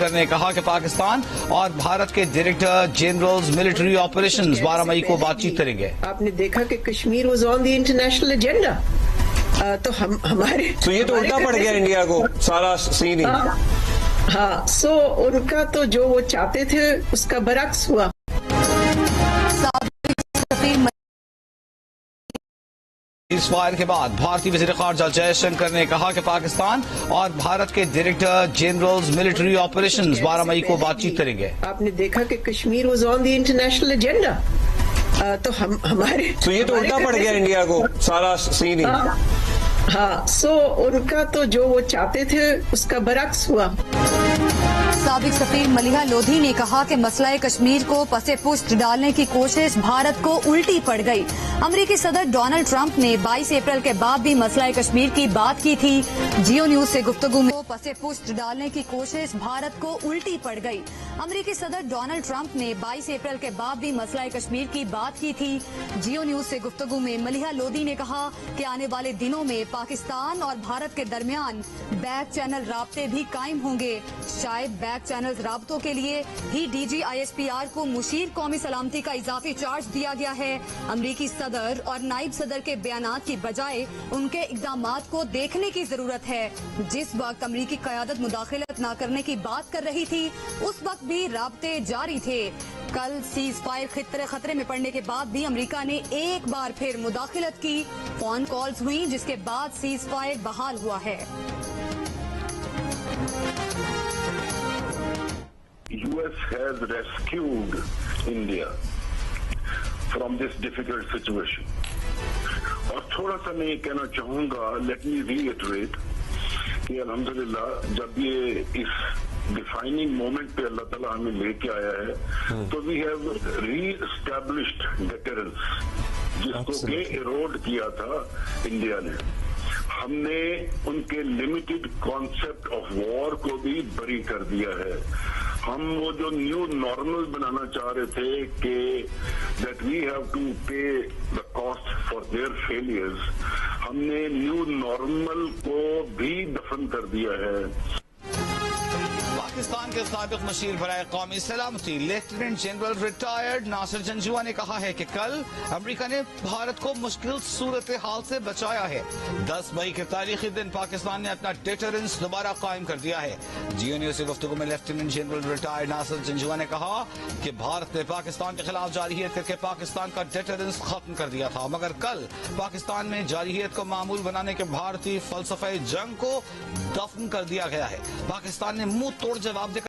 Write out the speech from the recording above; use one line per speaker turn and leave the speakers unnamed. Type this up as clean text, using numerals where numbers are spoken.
जयशंकर ने कहा कि पाकिस्तान और भारत के डायरेक्टर जनरल्स मिलिट्री ऑपरेशंस 12 मई को बातचीत करेंगे।
आपने देखा कि Kashmir was on the international agenda, तो हमारे
तो ये तो उल्टा पड़ गया इंडिया को सारा सीन ही।
हाँ, सो उनका तो जो वो चाहते थे उसका बरक्स हुआ।
फायर के बाद भारतीय वज़ीर ख़ारजा जयशंकर ने कहा कि पाकिस्तान और भारत के डायरेक्टर जनरल्स मिलिट्री ऑपरेशंस 12 मई को बातचीत करेंगे।
आपने देखा कि Kashmir was on the international agenda, तो हमारे
तो ये तो उल्टा पड़ गया इंडिया को सारा सीन ही।
हाँ, सो उनका तो जो वो चाहते थे उसका बरक्स हुआ।
साबिक सफीर मलिहा लोधी ने कहा कि मसला कश्मीर को पसे पुष्ट डालने की कोशिश भारत को उल्टी पड़ गई। अमेरिकी सदर डोनाल्ड ट्रंप ने 22 अप्रैल के बाद भी मसला कश्मीर की बात की थी। जियो न्यूज से गुफ्तगू में पसे पुष्ट डालने की कोशिश भारत को उल्टी पड़ गई। अमेरिकी सदर डोनाल्ड ट्रंप ने 22 अप्रैल के बाद भी मसला कश्मीर की बात की थी। जियो न्यूज से गुफ्तगू में मलिहा लोधी ने कहा कि आने वाले दिनों में पाकिस्तान और भारत के दरमियान बैक चैनल राब्ते भी कायम होंगे। शायद बैक चैनल राब्तों के लिए ही DGISPR को मुशीर कौमी सलामती का इजाफी चार्ज दिया गया है। अमरीकी सदर और नायब सदर के बयानात की बजाय उनके इक़दामात को देखने की जरूरत है। जिस वक्त अमरीकी क़यादत मुदाखलत न करने की बात कर रही थी उस वक्त भी राब्ते जारी थे। कल सीज फायर खतरे में पड़ने के बाद भी अमरीका ने एक बार फिर मुदाखलत की। फोन कॉल्स हुई जिसके बाद सीज फायर बहाल हुआ है।
US has rescued India from this difficult situation. और थोड़ा सा मैं ये कहना चाहूंगा, let me reiterate कि अल्हम्दुलिल्लाह जब ये इस डिफाइनिंग मोमेंट पे अल्लाह ताला हमें लेके आया है तो वी हैव री-एस्टैब्लिश्ड डेटरेंस, जिसको के इरोड किया था इंडिया ने। हमने उनके लिमिटेड कॉन्सेप्ट ऑफ वॉर को भी बरी कर दिया है। हम वो जो न्यू नॉर्मल बनाना चाह रहे थे कि दैट वी हैव टू पे the cost for their failures, हमने न्यू नॉर्मल को भी दफन कर दिया है।
पाकिस्तान के साबिक मशीर बराए कौमी सलामती lieutenant general retired Nasir Janjua ने कहा है कि कल अमेरिका ने भारत को मुश्किल सूरत हाल से बचाया है। 10 मई के तारीखी दिन पाकिस्तान ने अपना डेटरेंस दोबारा कायम कर दिया है। जियो न्यूज से गुफ्तगू में lieutenant general retired Nasir Janjua ने कहा कि भारत ने पाकिस्तान के खिलाफ जारहियत करके पाकिस्तान का डेटरेंस खत्म कर दिया था, मगर कल पाकिस्तान में जारहियत को मामूल बनाने के भारतीय फलसफे जंग को दफन कर दिया गया है। पाकिस्तान ने मुंह तोड़ जवाब